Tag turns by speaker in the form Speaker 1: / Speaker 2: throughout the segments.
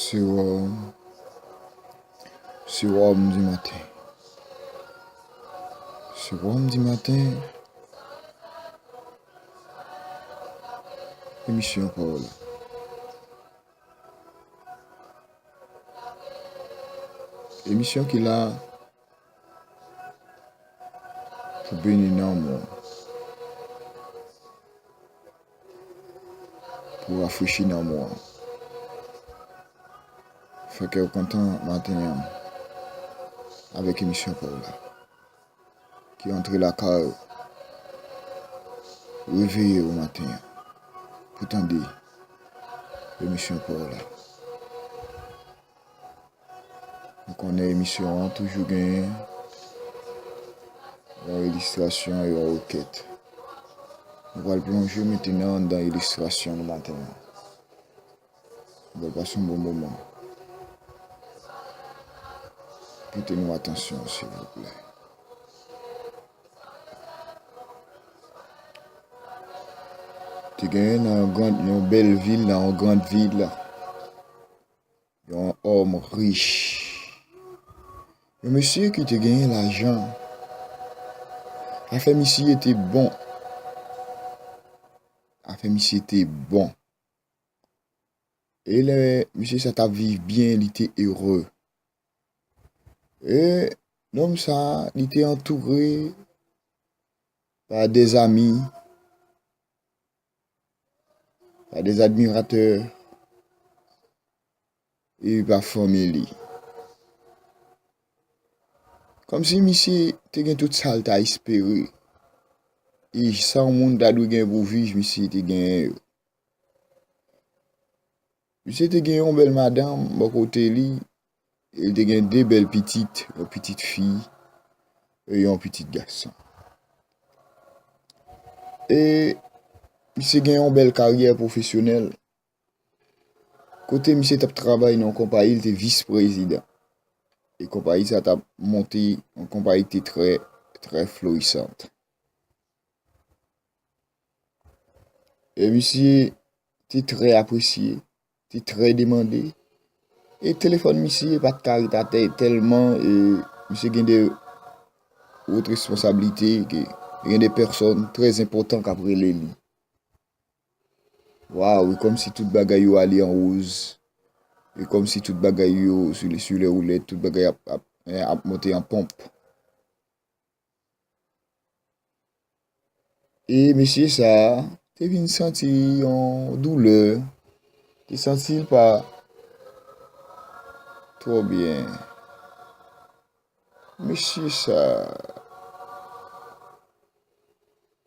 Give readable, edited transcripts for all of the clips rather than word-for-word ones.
Speaker 1: Sérum, sérum du matin. Sérum du matin. Émission parole. Émission qui là pour bénir dans le monde. Pour rafraîchir dans le monde. Fait que content matin avec émission parole. Qui entre la cave réveillé au matin. Pour tendre l'émission parole. Donc on a émission toujours gagné en illustration et en requête. On va le plonger maintenant dans l'illustration le matin. On va passer un bon moment. Prêtez-nous attention s'il vous plaît. Tu gagnes dans une belle ville, dans une grande ville. Il y a un homme riche. Le monsieur qui te gagne l'argent. La femme ici était bon. La femme ici était bon. Et le monsieur ça t'a vécu bien, il était heureux. Et l'homme ça, il était entouré par des amis, par des admirateurs et par famille. Comme si monsieur te tout ça t'a espéré. Et sans monde t'a dû gagner pour vivre, monsieur te gagné. Monsieur te gagné une belle madame, bon côté lui, il te gagné deux belles petites, une petite fille et un petit garçon. Et monsieur gagné une belle carrière professionnelle. Côté monsieur t'a travaillé dans une compagnie, il était vice-président. Et compagnie ça t'a monté, une compagnie était très florissante. Et monsieur était très apprécié, était très demandé. Et téléphone monsieur pas de caractère tellement et monsieur gagne des autres responsabilités, il y a des personnes très importantes qu'après les lits. Waouh, comme si toute bagaille allait en rose. Et comme si toute bagaille sur les roulettes, toute bagaille a monté en pompe. Et monsieur ça, tu viens sentir en douleur. Tu sentis pas trop bien. Monsieur ça,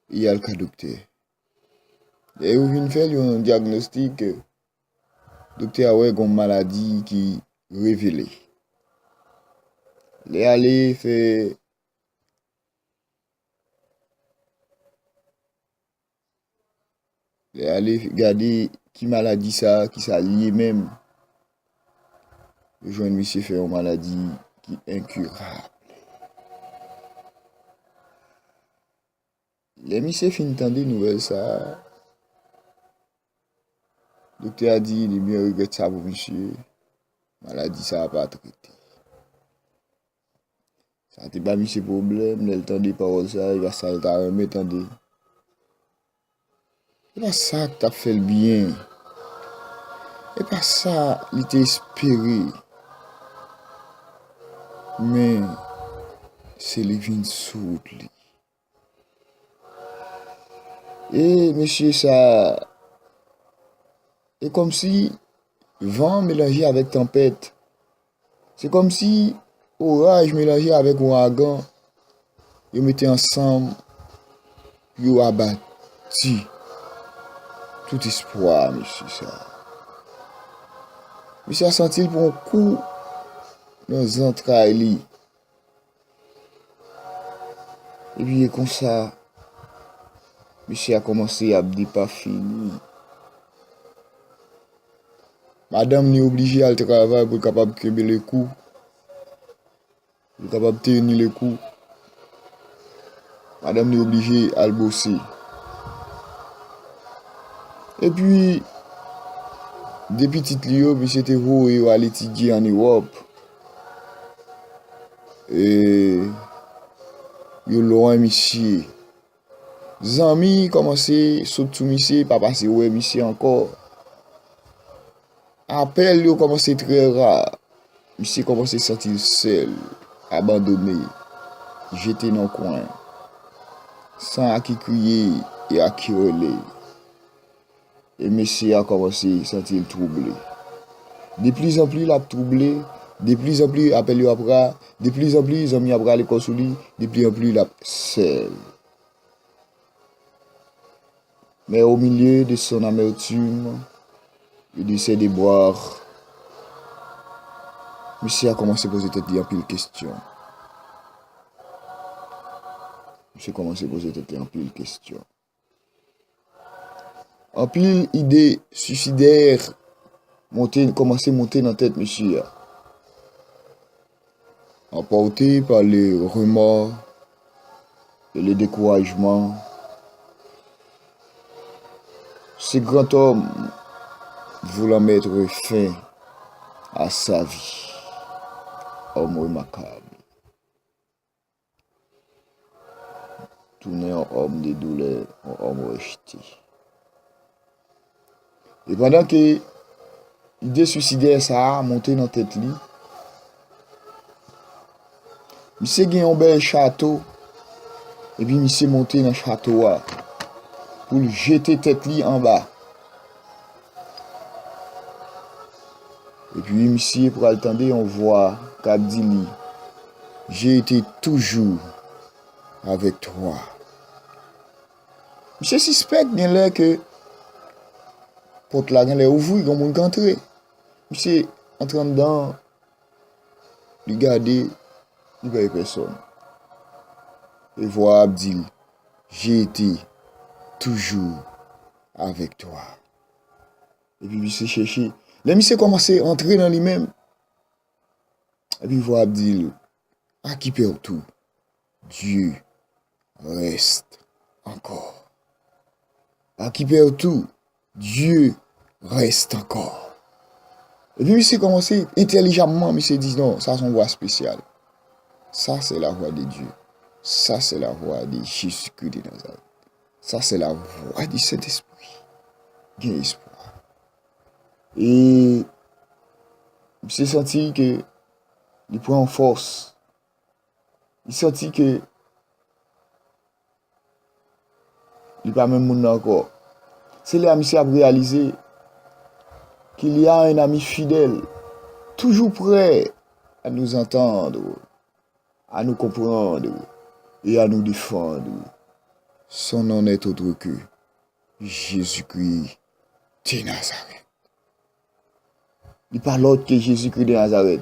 Speaker 1: il y a le cas docteur. Et vous venez faire un diagnostic. Docteur a une maladie qui révélée. Les aller faire regarder qui maladie ça, qui ça lié même. Le jeune monsieur fait une maladie qui est incurable. Les monsieur fin tendre nouvelle ça. Docteur a dit il mieux regrette ça pour monsieur. Maladie ça va pas traiter. Ça t'est pas monsieur problème, il tendait parole ça, il va ça il t'a remis tendez. C'est pas ça que t'as fait le bien. C'est pas ça il t'a espéré. Mais c'est les vins soutes. Et monsieur ça c'est comme si vent mélangé avec tempête. C'est comme si orage mélangé avec ouragan. Ils mettaient ensemble, ils abattu tout espoir, monsieur ça. Monsieur a senti pour un coup dans les entrailles. Et puis comme ça, monsieur a commencé à dire pas fini. Madame n'est obligée à travailler pour être capable de créer les coups. Pour capable de tenir les coups. Madame n'est obligée à le bosser. Et puis, Depuis petit Lio, monsieur était voué à l'étudier en Europe. Et yo loin monsieur. Zami commencé surtout monsieur, pas passer ouais monsieur encore. Appel yo commencé très rare. Monsieur commencé à se sentir seul, abandonné, jeté dans le coin, sans à qui crier et à qui relais. Et monsieur a commencé à se sentir troublé. De plus en plus, il a troublé. De plus en plus, appel yo après. De plus en plus, les amis après l'école sous lui. De plus en plus, il a seul. Mais au milieu de son amertume, il décide de boire. Monsieur a commencé à poser tête en pile question. Monsieur a commencé à poser tête en pile question. En pile idée suicidaire commencé à monter dans la tête monsieur. Emporté par les remords et le découragement. Ce grand homme voulant mettre fin à sa vie. Homme remarquable. Tourné en homme de douleur, en homme rejeté. Et pendant que l'idée suicidaire ça a monté dans la tête li, monsieur gagne un bel château et puis monsieur monté dans le château pour jeter tête li en bas. Et puis monsieur pour attendre on voit qu'a dit li, j'ai été toujours avec toi. Monsieur suspecte bien là que porte la gen les ouvri comme moun entrer. Monsieur entrant dedans, il garder, il voit personne. Et voit Abdil, j'ai été toujours avec toi. Et puis monsieur chercher. Là monsieur commencé à entrer dans lui-même. Et puis voit Abdil, à qui perd tout. Dieu reste encore. À qui perd tout. Dieu reste encore. Et puis, monsieur commencé intelligemment, monsieur dit non, ça c'est une voix spéciale. Ça c'est la voix de Dieu. Ça c'est la voix de Jésus-Christ de Nazareth. Ça c'est la voix du Saint-Esprit. Gain espoir. Et monsieur senti que il prend en force. Il senti que il pas même monde encore. C'est là monsieur a réalisé qu'il y a un ami fidèle, toujours prêt à nous entendre, à nous comprendre et à nous défendre. Son nom n'est autre que Jésus-Christ de Nazareth. Il parle autre que Jésus-Christ de Nazareth.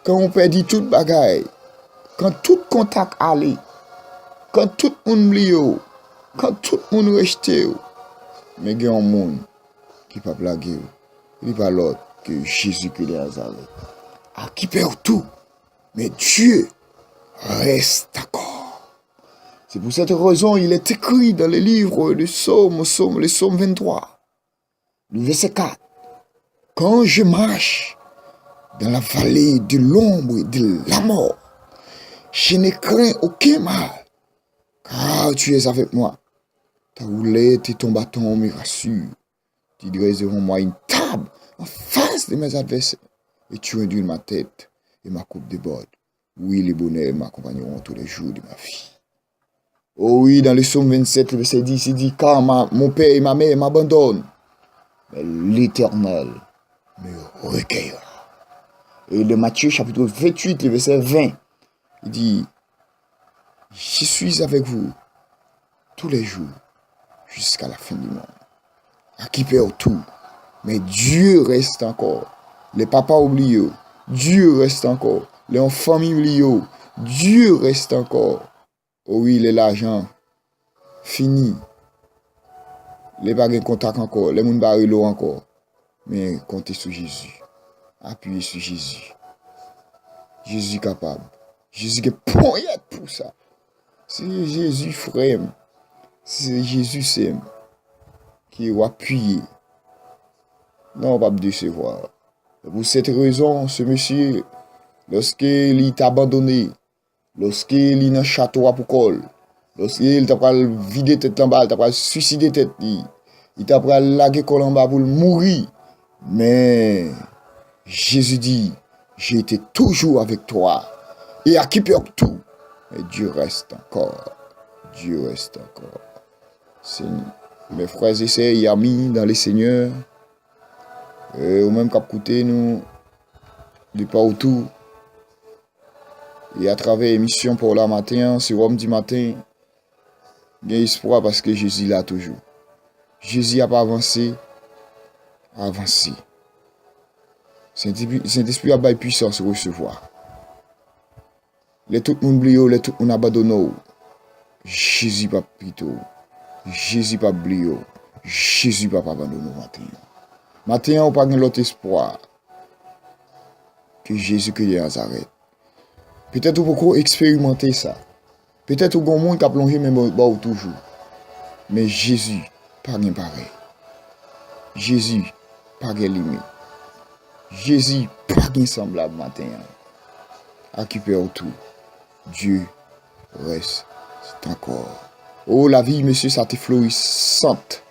Speaker 1: Quand on perdit toute bagaille, quand tout contact allait, quand tout le monde oublie, quand tout le monde rejeté, mais il y a un monde qui pas blaguer. Il pas l'autre que Jésus-Christ de Nazareth. À qui perd tout, mais Dieu reste encore. C'est pour cette raison il est écrit dans le livre du le psaume 23, le verset 4. Quand je marche dans la vallée de l'ombre et de la mort, je ne crains aucun mal, car tu es avec moi. Ta houlette et ton bâton me rassurent. Tu dresses devant moi une table en face de mes adversaires. Et tu induis ma tête et ma coupe déborde. Oui, les bonheurs m'accompagneront tous les jours de ma vie. Oh oui, dans le psaume 27, le verset 10, il dit, car mon père et ma mère m'abandonnent, mais l'Éternel me recueillera. Et le Matthieu chapitre 28, le verset 20, il dit, je suis avec vous tous les jours jusqu'à la fin du monde. À qui perd tout, mais Dieu reste encore. Les papas oublient, Dieu reste encore. Les enfants oublient, Dieu reste encore. Oh oui, l'argent fini. Les bagues contact encore, les moun barrent l'eau encore. Mais comptez sur Jésus. Appuyez sur Jésus. Jésus capable. Jésus qui poignette pour ça. C'est Jésus frère. C'est Jésus c'est qui va appuyer Non, pas me décevoir. Pour cette raison, ce monsieur, lorsqu'il t'a abandonné, lorsqu'il est dans le château à Poukol, lorsqu'il t'a pas vidé tête en bas, il t'a pas suicidé tête, il t'a pas lagué col en bas pour mourir. Mais Jésus dit, j'ai été toujours avec toi. Et à qui peur tout. Mais Dieu reste encore. Dieu reste encore. Seigneur. Mes frères et sœurs, amis dans les seigneurs, ou même qu'à côté nous, de partout, et à travers l'émission pour la matin, c'est Rome du matin, il y a espoir parce que Jésus là toujours. Jésus n'a pas avancé, avancé. Saint-Esprit a bail puissance recevoir. Les tout le monde oublie, les tout le monde abandonne. Jésus pas plutôt. Jésus pas oublié. Jésus pas abandonné matin. Matin on pas l'autre espoir que Jésus que Nazareth. Peut-être vous pouvez expérimenter ça. Peut-être vous avez un monde qui a plongé même toujours. Mais Jésus pas rien pareil. Jésus pas rien limite. Jésus pas rien semblable matin. Occupé autour. Dieu reste encore. Oh la vie monsieur ça te florissante.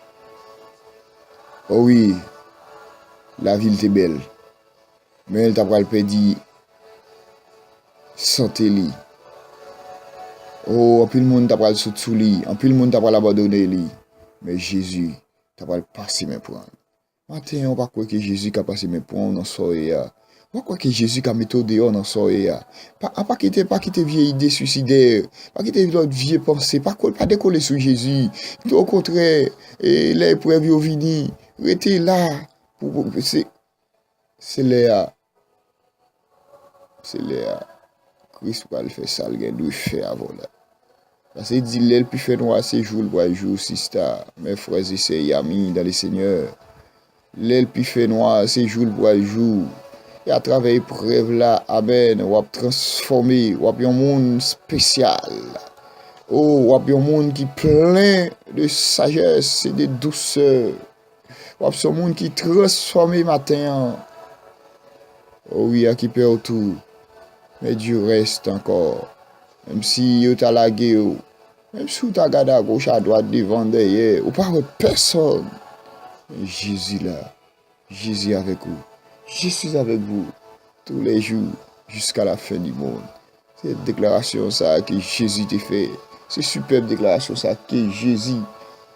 Speaker 1: Oh oui. La ville était belle. Mais elle t'a pas le pédi santé li. Oh, en plus le monde t'a pas le sous li, en plus le monde t'a pas l'abandonné li. Mais Jésus t'a pas le passé mes points. Matin, on pas croire que Jésus a passé mes points dans soirée. On croit que Jésus a mis tout dehors dans soirée. Pas quitter vieille idée suicidaire, pas quitter votre vieille pensée, pas décoller sur Jésus. Au contraire, et les épreuves au vini, restez là c'est là. C'est là. Christ va le faire ça, il doit faire avant là. Parce qu'il dit, l'elle peut faire noir ces jours, le jour, sista, mes frères et sœurs, amis dans le Seigneur. L'elle peut faire noir ces jours, le jour. Et à travers l'épreuve là, amen, on va transformer, on va un monde spécial. Oh, on va un monde qui est plein de sagesse et de douceur. On va un monde qui est transformé matin. Oh oui, à qui perd tout. Mais Dieu reste encore. Même si vous avez lagué, même si vous avez regardé à gauche, à droite, devant, derrière, vous ne parlez personne. Mais Jésus là, Jésus avec vous. Je suis avec vous tous les jours jusqu'à la fin du monde. C'est une déclaration ça que Jésus t'a fait. C'est une superbe déclaration ça que Jésus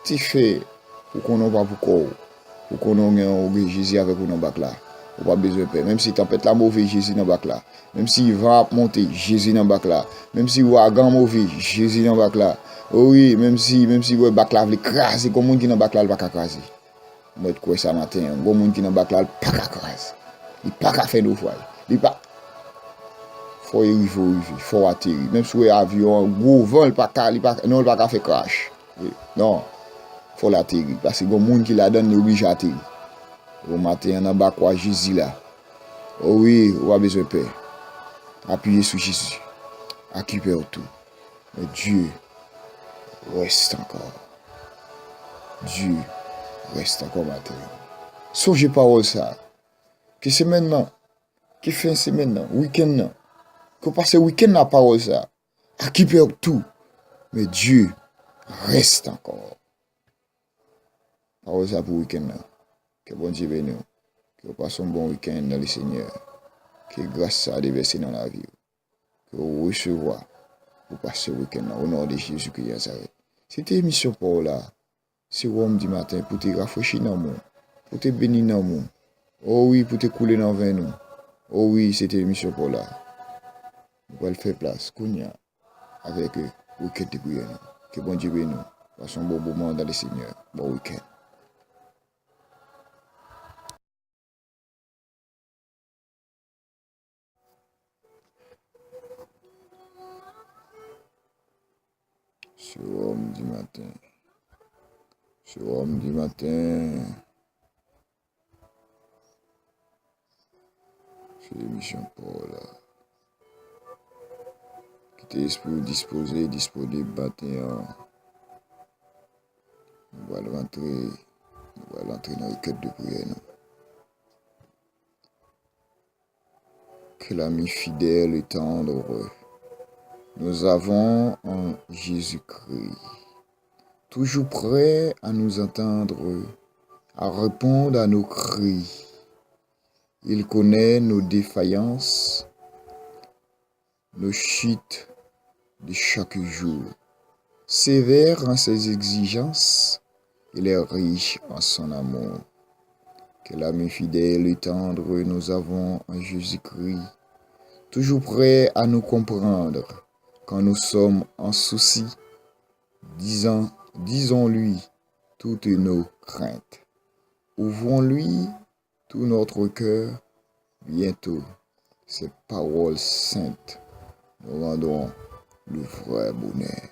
Speaker 1: t'a fait. Pour qu'on n'en pas pourquoi. Pour qu'on ait Jésus avec vous dans le bac là. Ou pas besoin de paix. Même si tempête la mauvaise, Jésus dans le bac là. Même si va monter, Jésus dans le bac là. Même si vous avez un mauvais, Jésus dans le bac là. Oh oui, même si vous avez bac là, vous écraser, comme monde qui dans le bac là, il va pas écraser. Notre quoi ça matin, bon monde qui dans le bac là, il pas écraser. Il pas faire naufrage. Il pas faut atterrir. Même si vous avez un avion, gros vent, il pas faire crash. Non, faut l'atterrir parce que bon monde qui la donne, il est obligé d'atterrir. Au matin, on a bas quoi Jésus là. Oh oui, on a besoin de paix. Appuyez sur Jésus. Occupez tout. Mais Dieu reste encore. Dieu reste encore matin. Songez parole ça. Que c'est maintenant. Que fin c'est maintenant. Week-end non. Que passe week-end la parole ça. Occupez tout. Mais Dieu reste encore. Parole ça pour week-end là. Que bon Dieu bénisse. Que vous passez un bon week-end dans le Seigneur. Que grâce à déverser dans la vie. Que vous recevez pour passer le week-end au nom de Jésus qui est Nazareth. C'était émission pour là. C'est Rome du matin pour te rafraîchir dans le monde. Pour te bénir dans le monde. Oh oui, pour te couler dans le vin nous. Oh oui, c'était émission pour là. On va le faire place. Kounia. Avec le week-end de prière. Que bon Dieu bénisse. Passons un bon moment dans le Seigneur. Bon week-end. C'est Rome du matin. C'est Rome du matin. C'est l'émission pour là. Qui était disposé, disponible matin. On va rentrer dans le quête de prière. Que l'ami fidèle et tendre nous avons en Jésus-Christ, toujours prêt à nous entendre, à répondre à nos cris. Il connaît nos défaillances, nos chutes de chaque jour. Sévère en ses exigences, il est riche en son amour. Que l'ami fidèle et tendre nous avons en Jésus-Christ, toujours prêt à nous comprendre quand nous sommes en souci. Disons-lui toutes nos craintes. Ouvrons-lui tout notre cœur. Bientôt, ces paroles saintes nous rendront le vrai bonheur.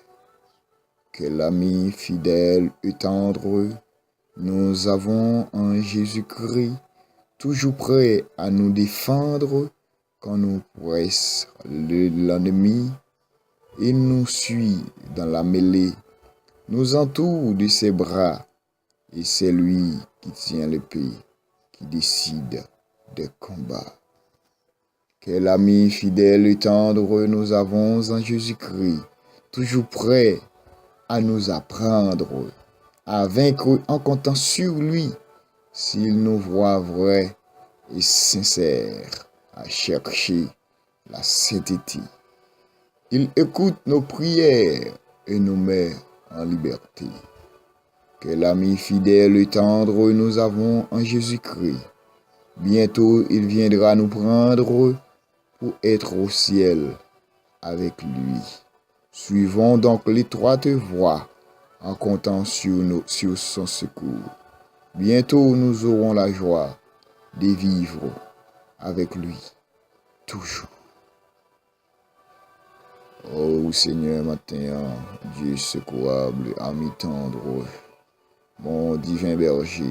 Speaker 1: Que l'ami fidèle et tendre nous avons en Jésus-Christ, toujours prêt à nous défendre quand nous presse l'ennemi. Il nous suit dans la mêlée, nous entoure de ses bras, et c'est lui qui tient l'épée, qui décide des combats. Quel ami fidèle et tendre nous avons en Jésus-Christ, toujours prêt à nous apprendre, à vaincre en comptant sur lui, s'il nous voit vrais et sincères, à chercher la sainteté. Il écoute nos prières et nous met en liberté. Quel ami fidèle et tendre nous avons en Jésus-Christ. Bientôt il viendra nous prendre pour être au ciel avec lui. Suivons donc l'étroite voie en comptant sur son secours. Bientôt nous aurons la joie de vivre avec lui, toujours. Oh Seigneur, matin, Dieu secourable, ami tendre, mon divin berger.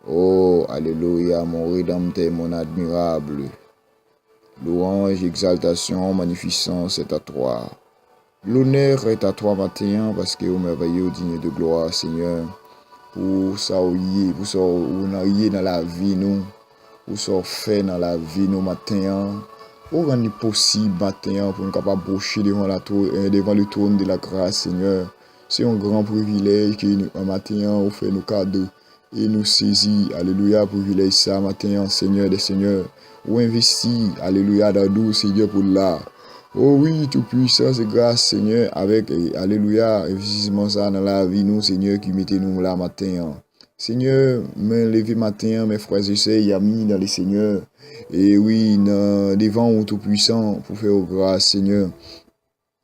Speaker 1: Oh, alléluia, mon rédempteur, mon admirable. Louange, exaltation, magnificence est à toi. L'honneur est à toi, matin, parce que au merveilleux, digne de gloire, Seigneur, pour ça où on a dans la vie, nous, pour ça fait dans la vie, nous, matin, pour rendre possible, matin, pour nous capables de brocher devant le trône de la grâce, Seigneur. C'est un grand privilège que nous, matin, on fait nos cadeaux et nous saisit, alléluia, privilège ça, matin, Seigneur des Seigneurs, ou investi, alléluia, dans nous, Seigneur, pour là. Oh oui, tout puissant, c'est grâce, Seigneur, avec, alléluia, investissement ça dans la vie, nous, Seigneur, qui mettez nous là, matin. Seigneur, me lever matin, mes frères et sœurs, amis dans les Seigneurs, et oui, devant au Tout-Puissant, pour faire grâce, Seigneur.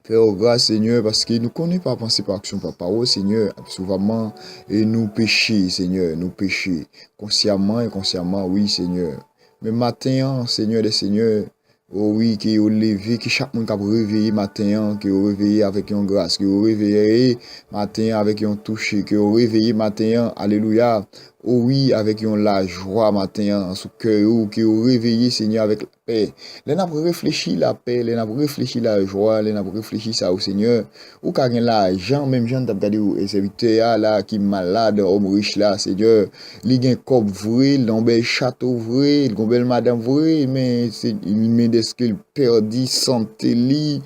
Speaker 1: Faire grâce, Seigneur, parce que nous ne connaissons pas penser par action, par parole, Seigneur, souvent, et nous péchons, Seigneur, nous péchons, consciemment et inconsciemment, oui, Seigneur. Mais matin, Seigneur des Seigneurs, oh oui, qui est levé, que chaque monde qui a réveillé matin, qui est réveillé avec une grâce, qui est réveillé matin avec un toucher, qui est réveillé matin, alléluia, oh oui, avec la joie matin, en sous cœur, qui est réveillé, Seigneur, avec la paix. Les n'a pas réfléchi la paix, les n'a pas réfléchi la joie, les n'a pas réfléchi ça au Seigneur. Ou quand il y a l'argent, même gens t'as regardé et serviteur là, qui est malade, homme riche là, Seigneur, il y a un corps vrai, il a un bel château vrai, il a une belle madame vrai, mais il met des qu'il perdit santé li,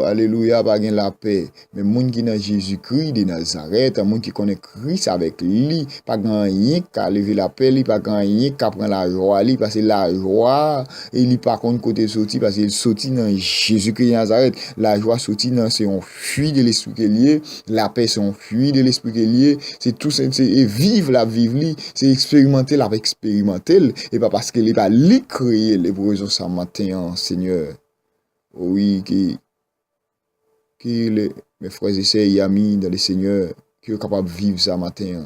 Speaker 1: alléluia, pas gain la paix. Mais moun qui dans Jésus-Christ de Nazareth, moun qui connaît Christ avec lui, pas gagné qu'à lever la paix, li pas gagné qu'à prendre la joie li, parce que la joie, il pas contre côté sorti parce qu'il sorti dans Jésus-Christ de Nazareth. La joie sorti dans c'est un fuit de l'esprit qui est lié, la paix c'est un fuit de l'esprit qui est lié, c'est tout c'est vivre la vivre li, c'est expérimenter la expérimenter et pas parce qu'il est pas li créer les raisons ça matin, Seigneur. Oui, mes frères et sœurs, amis dans le Seigneur, qui sont capables de vivre ça matin,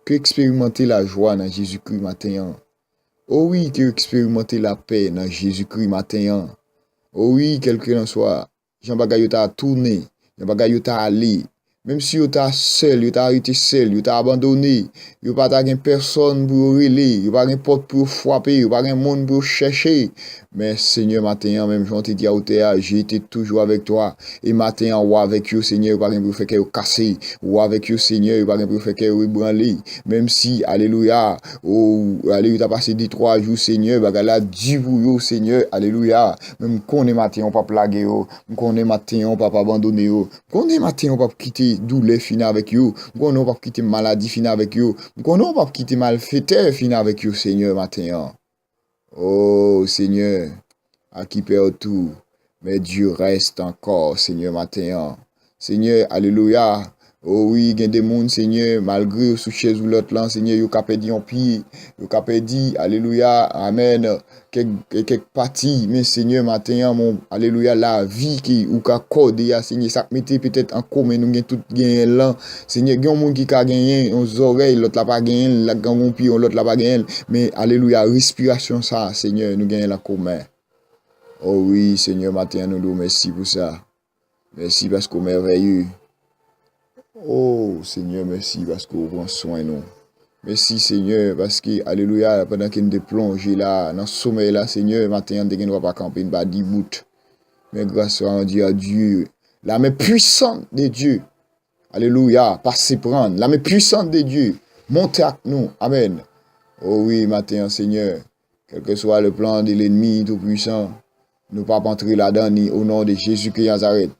Speaker 1: qui expérimenter la joie dans Jésus-Christ matin. Oh oui, qui expérimenter la paix dans Jésus-Christ matin. Oh oui, quel que soit, Jean Bagayota a tourné, Jean Bagayota a allé, Même si vous êtes seul, vous êtes arrêté seul, vous êtes abandonné, vous n'avez pas personne pour relayer, vous n'avez pas porte pour frapper, vous n'avez pas monde pour chercher. Mais Seigneur, matin, même j'en te dis à j'ai été toujours avec toi. Et matin, ou avec vous, Seigneur, vous n'avez pas pour faire que vous casser. Ou avec vous, Seigneur, vous n'avez pas pour faire que vous ébranler. Même si, alléluia, alléluia, tu as passé 3 jours, Seigneur, bah là, du pour vous, Seigneur, alléluia. Même qu'on est matin, on ne pas plaguer, qu'on est matin, on ne pas abandonner, qu'on est matin, on ne pas quitter douleur fini avec vous, qu'on ne pas quitter maladie fini avec vous, qu'on ne pas quitter malfaiteur fini avec vous, Seigneur, matin. Oh, Seigneur, à qui perd tout, mais Dieu reste encore, Seigneur, matin. Seigneur, alléluia. Oh oui, il y a des gens, Seigneur, malgré sous chaise ou l'autre là, Seigneur, vous avez dit en pied, vous avez dit, alléluia, amen, quelques parties, mais Seigneur, matin, mon, alléluia, la vie qui ou qu'a accordé, Seigneur, ça mettez peut-être en commun, nous avons tout gagné là, Seigneur, il y a un monde qui a gagné, aux oreilles, l'autre là pas gagné, l'autre pied, l'autre là pas gagné, mais alléluia, respiration ça, Seigneur, nous gagnons la commun. Oh oui, Seigneur, matin, nous nous merci pour ça. Merci parce qu'on est merveilleux. Oh Seigneur, merci parce que vous prenez soin de nous. Merci Seigneur parce que, alléluia, pendant qu'il nous plongé là, dans le sommeil là, Seigneur, matin, on ne va pas camper une bas 10 bout. Mais grâce à Dieu, la main puissante de Dieu, alléluia, passez prendre, la main puissante de Dieu, montez avec nous, amen. Oh oui, matin, Seigneur, quel que soit le plan de l'ennemi tout puissant, nous ne pas entrer là-dedans ni au nom de Jésus-Christ Nazareth.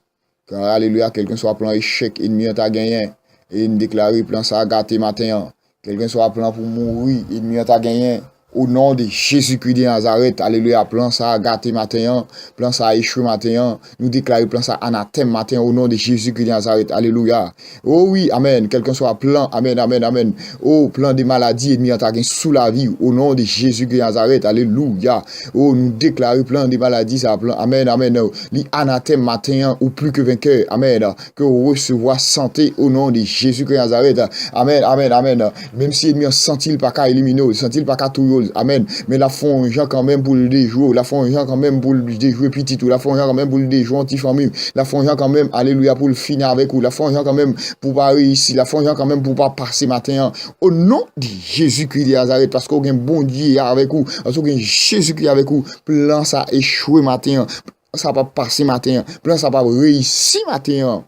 Speaker 1: Car alléluia, quelqu'un soit plan échec, ennemi t'a gagné, et nous déclarer plan ça a gâté matin. Quelqu'un soit plan pour mourir, ennemi t'a gagné. Au nom de Jésus-Christ de Nazareth, alléluia, plan ça a gâté matin, plan ça a échoué matin, nous déclarer plan ça anathème matin, au nom de Jésus-Christ de Nazareth, alléluia. Oh oui, amen, quelqu'un soit plan, amen, amen, amen. Oh, plan de maladie, ennemi t'a gagné sous la vie, au nom de Jésus-Christ de Nazareth, alléluia. Oh, nous déclarer plan de maladie, ça plan, amen, amen. Li anathème matin, ou plus que vainqueur, amen. Que vous recevoir santé au nom de Jésus-Christ de Nazareth, amen, amen, amen. Même si ennemi senti pas qu'à éliminer, senti pas qu'à tout. Amen. Mais la font gens quand même pour le déjouer. La font gens quand même pour le déjouer petit tout. La font gens quand même pour le déjouer anti-famille. La font gens quand même, alléluia, pour le finir avec vous. La font gens quand même pour pas réussir. La font gens quand même pour pas passer matin. Au nom de Jésus-Christ de Nazareth. Parce qu'on a un bon Dieu avec vous. Parce qu'on a Jésus-Christ avec vous. Plan ça échoué matin. Ça va pas passer matin. Plan ça va réussir matin.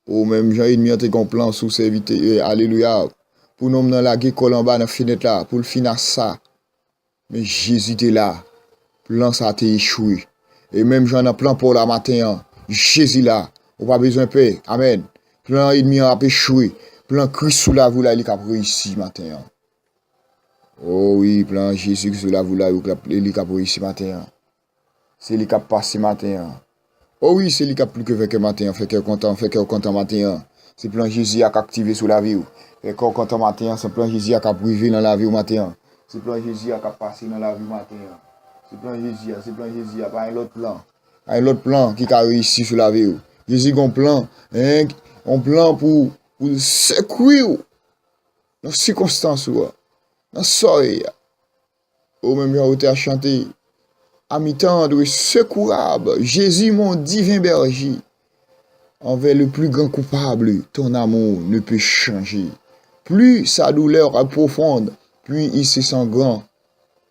Speaker 1: Ou même j'ai ennemi un plan sous serviteur. Alléluia. Pour nous dans la gueule en bas dans la fenêtre là, pour le finir ça. Mais Jésus était là. Plan ça a échoué. Et même j'en ai plan pour la matin. Jésus là. On pas besoin de paix. Amen. Plan ennemi a échoué. Plan Christ sous la vous là, il a réussi matin. Oh oui, plan Jésus sous la vous là, il a réussi matin. C'est lui qui a passé matin. Oh oui, c'est lui qui a plus que fait que matin. Fait que content matin. C'est plan Jésus qui a activé sous la vie. Et quand on matin, c'est plan Jésus qui a privé dans la vie au matin. C'est plan Jésus qui a passé dans la vie au matin. C'est plan Jésus, pas un autre plan. Un autre plan qui a réussi sur la vie. Jésus a un plan, un plan pour secourir dans les circonstances, dans le soleil. Ou même j'ai à chanter. À mi-temps de secourable, Jésus mon divin berger. Envers le plus grand coupable, ton amour ne peut changer. Plus sa douleur est profonde, plus il se sent grand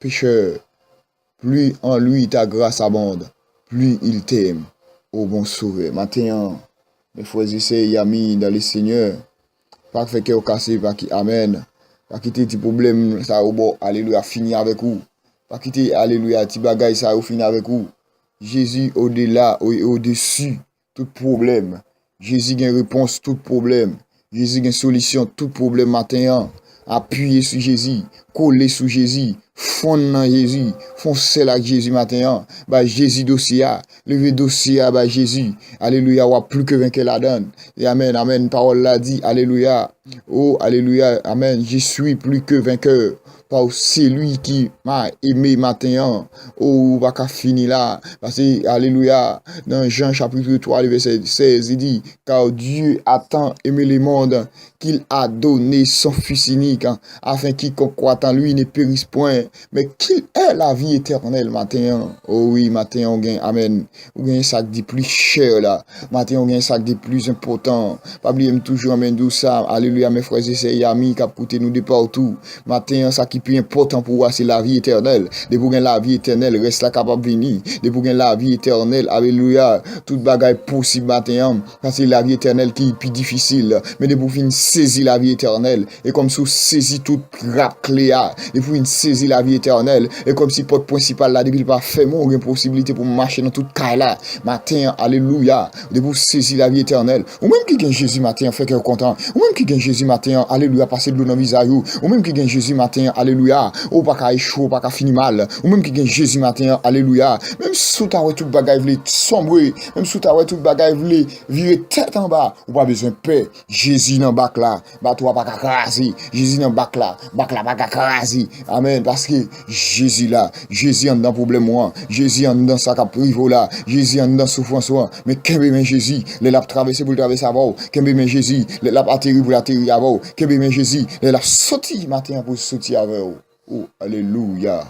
Speaker 1: pécheur. Plus en lui ta grâce abonde, plus il t'aime, ô bon sauveur. Matin, mes frères et sœurs, amis dans le Seigneur, pas fait que cassé, pas qui amen, pas quitter tes problèmes, ça au bon, alléluia, fini avec vous. Pas quitter, alléluia, tes bagailles, ça au fini avec vous. Jésus au-delà, au-dessus, tout problème. Jésus a une réponse tout problème. Jésus a une solution tout problème matin. Appuyez sur Jésus, coller sur Jésus, fondre dans Jésus, foncer avec Jésus matin. Bah Jésus dossier, lever dossier bah Jésus. Alléluia, ou plus que vainqueur la donne. Et amen, amen, parole l'a dit, alléluia. Oh, alléluia, amen. Je suis plus que vainqueur par celui qui m'a aimé matin. Oh, pas qu'à finir là. Parce que, alléluia, dans Jean chapitre 3, le verset 16, il dit, car Dieu a tant aimé le monde qu'il a donné son Fils unique, afin quiconque croit en lui ne périsse point, mais qu'il ait la vie éternelle matin. Oh oui, matin, on gagne, amen. On gagne ça de plus cher là. Matin, on gagne ça de plus important. Pas oublier toujours, amen, tout ça. Alléluia, mes frères et sœurs, amis, qui ont coûté nous de partout. Matin, ça qui est plus important pour moi, c'est la vie éternelle. De pour la vie éternelle, reste là capable de venir. De pour la vie éternelle, alléluia, toute bagaille possible matin, parce que c'est la vie éternelle qui est plus difficile. Mais de pour saisir la vie éternelle, et comme si vous saisissez toute rap clé, de pour saisir la vie éternelle, et comme si porte principale là, depuis le pas fait, mon une possibilité pour marcher dans toute caille là. Matin, alléluia, de pour saisir la vie éternelle. Ou même qui gagne Jésus matin, fait que content. Ou même qui gagne Jésus matin, alléluia, passer de l'eau dans le visage. Ou même qui gagne Jésus matin, alléluia, ou pas qu'à échouer, pas qu'à finir mal. Ou même qui gagne Jésus matin, alléluia, même si tu as tout bagaille vle sombrer, même si tu as tout bagaille vle virer tête en bas, ou pas besoin de paix. Jésus dans bac là, bah toi pas qu'à craser. Jésus dans bac là pas qu'à craser. Amen, parce que Jésus là, Jésus en dans problème moi, Jésus en dans sa caprivo là, Jésus en dans souffrance moi, mais qu'est mais Jésus, les l'a traverser pour le traverser avant, qu'est mais Jésus, les l'a atterri pour l'atterrir avant, qu'est mais Jésus, les l'a sorti matin pour sortir avant. Oh, alléluia.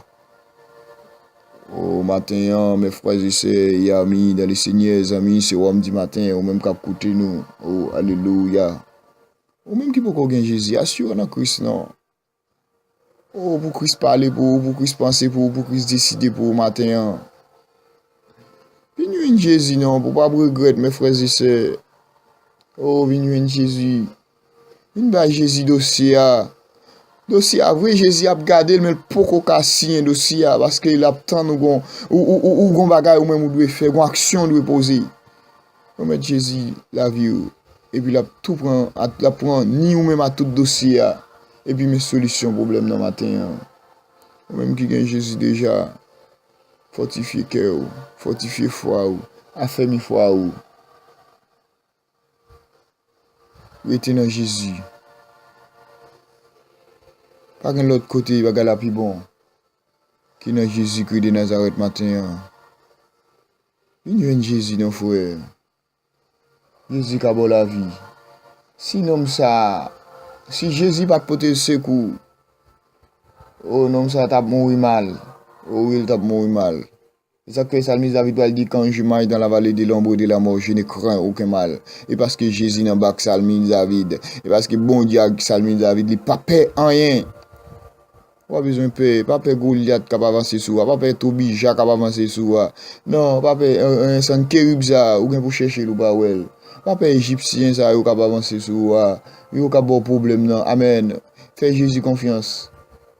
Speaker 1: Oh, matin, mes frères et sœurs, amis, dans les seigneurs, amis, c'est homme du matin, ou même qu'à côté nous. Oh, alléluia. Ou même qui peut gagner Jésus, assure dans Christ, non. Oh, pour Christ parler pour Christ penser pour Christ décider pour matin. Venez Jésus, non, pour pas regretter, mes frères et sœurs. Oh, venez Jésus. Venez Jésus dossier. Dossier vrai Jésus a gardé mais poko ka signer dossier parce que il a tant nous gon ou gon bagay ou même ou doit faire gon action doit poser. On met Jésus la vie et puis la prend ni ou même à tout dossier et puis mes solutions problème dans matin. Ou même qui gagne Jésus déjà fortifier cœur, fortifier foi ou affermir foi ou rester dans Jésus. Pas de l'autre côté, il va la plus bon. Qui est Jésus-Christ de Nazareth matin. Il y a Jésus dans le frère. Jésus qui a bon la vie. Sinon, ça, si Jésus pas porter secours, oh non, ça t'a mourir mal. Oh, il t'a mourir mal. C'est ça que Salmis David doit dire quand je marche dans la vallée de l'ombre de la mort, je ne crains aucun mal. Et parce que Jésus n'a pas Salmis David. Et parce que bon Dieu, Salmis David, il n'a pas peur en rien. Pas besoin de paix, pas peur Goliath qui va avancer sur toi, pas peur Tobija qui va avancer sur toi. Non, pas peur un san kérub ça, ou bien pour chercher le bawel. Pas peur égyptien ça, qui va avancer sur toi. Yo qui a bon problème non. Amen. Fais Jésus confiance.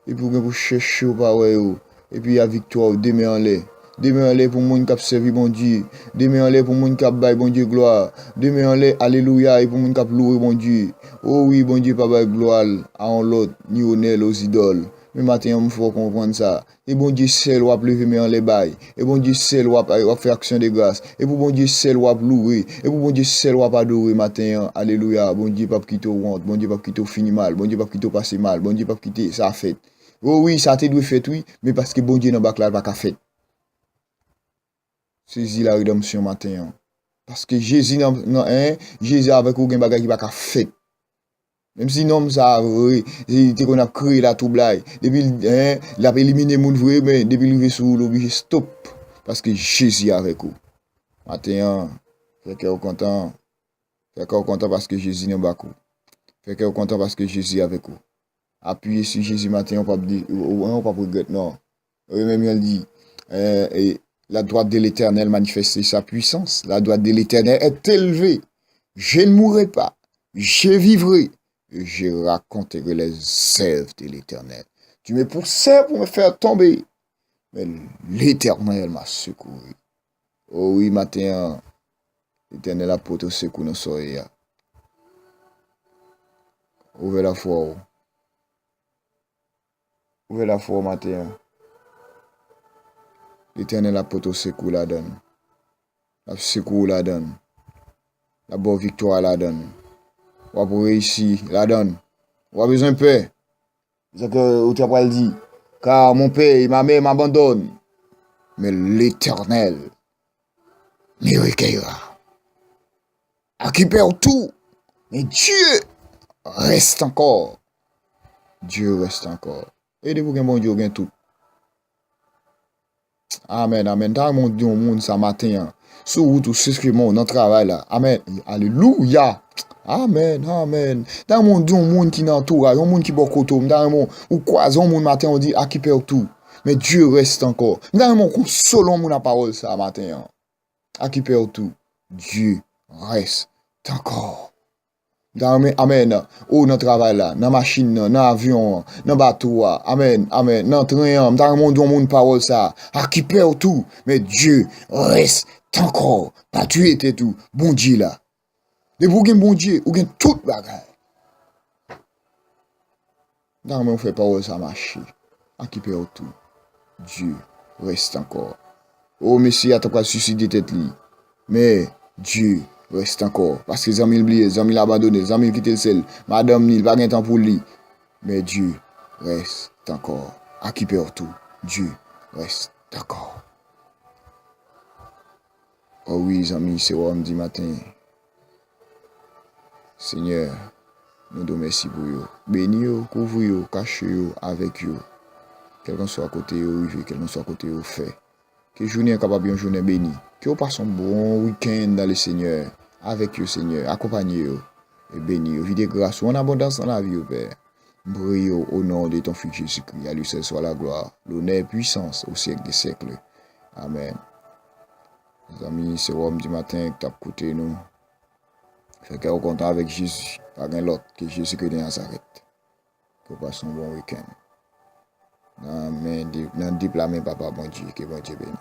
Speaker 1: Et puis pour chercher le bawel. Et puis il y a victoire demain en l'air. Demain en l'air pour moun qui a servi bon Dieu. Demain en l'air pour moun qui a bail bon Dieu gloire. Demain en l'air alléluia et pour moun qui a loué bon Dieu. Oh oui, bon Dieu pas bail gloire à un l'autre ni honneur aux idoles. Mais matin, il faut comprendre ça. Et bon Dieu seul va lever mais en les bail. Et bon Dieu seul va faire action de grâce. Et pour bon Dieu seul va louer. Et pour bon Dieu seul va adorer matin. Alléluia. Bon Dieu pas quitter honte. Bon Dieu pas quitter fini mal. Bon Dieu pas quitter passer mal. Bon Dieu pas quitter ça fait. Oh oui, ça te doit fait oui, mais parce que bon Dieu n'a pas là pas fait. Saisis la rédemption matin. Parce que Jésus Jésus avec aucun bagage qui pas fait. Même si l'homme ça c'est qu'on a créé la trouble depuis il a éliminé mon vrai mais depuis il sur l'obligé stop parce que Jésus avec vous. Matin fait que content. Fait que content parce que Jésus n'est pas fait que content parce que Jésus avec vous. Appuyez sur Jésus matin on pas dire on pas regretter non. Même il dit et la droite de l'Éternel manifeste sa puissance. La droite de l'Éternel est élevée. Je ne mourrai pas. Je vivrai. Et je raconterai les œuvres de l'Éternel. Tu me poussais pour me faire tomber. Mais l'Éternel m'a secouru. Oh oui, matin, l'Éternel a porté secours dans soleil. Ouvrez la foi. Ouvrez la foi matin. L'Éternel a porté secours la donne. La secours la donne. La bonne victoire la donne. Ou pour réussir, la donne. Ou a besoin de paix. C'est ce que tu as dit. Car mon père et ma mère m'abandonnent. Mais l'Éternel me recueillera. À qui perd tout. Mais Dieu reste encore. Dieu reste encore. Et de vous, bon Dieu, gagne tout. Amen, amen. Dans mon Dieu, au monde, ça matin. Sous route, ou souscrivement, dans le travail là. Amen. Alléluia. Amen, amen. Dans mon Dieu, au monde qui n'entoure, au monde qui boit côté, dans mon, ou croise, au monde matin, on dit, à qui perd tout. Mais Dieu reste encore. Dans mon consolons mon parole ça matin. À qui perd tout. Dieu reste encore. Amen. Ou dans le travail là, dans la machine, dans l'avion, dans le bateau. Amen. Amen. Dans le train, dans le monde, mon parole ça. À qui perd tout. Mais Dieu reste encore. Pas tu étais tout. Bon Dieu là. De vous gen bon Dieu, ou gen tout bagay. Dans le monde, on fait parole ça marcher. À qui perd tout. Dieu reste encore. Oh, Messie a pas suicidé tête li. Mais Dieu reste encore. Parce que les amis oublié, les amis l'abandonné, les amis quitté le sel. Madame ni, il pas de temps pour lui. Mais Dieu reste encore. À qui perd tout. Dieu reste encore. Oh oui, les amis, c'est samedi matin. Seigneur, nous te remercions pour vous. Bénis vous, couvrez vous, cachez vous avec vous. Quel qu'on soit à côté vous, quel qu'on soit à côté vous fait. Que journée est capable de journée bénie. Que vous passez un bon week-end dans le Seigneur. Avec vous, Seigneur. Accompagnez-vous. Et bénis vous. Vide grâce en abondance dans la vie, Père. Brille au nom de ton Fils Jésus-Christ. À lui seul soit la gloire, l'honneur et puissance au siècle des siècles. Amen. Les amis, c'est Rome du matin que tu as écouté nous. Fait que vous content avec Jésus. Pas rien l'autre que Jésus que de Nazareth. Que vous passez un bon week-end. Dans le diplôme, papa, bon Dieu, que bon Dieu bénisse.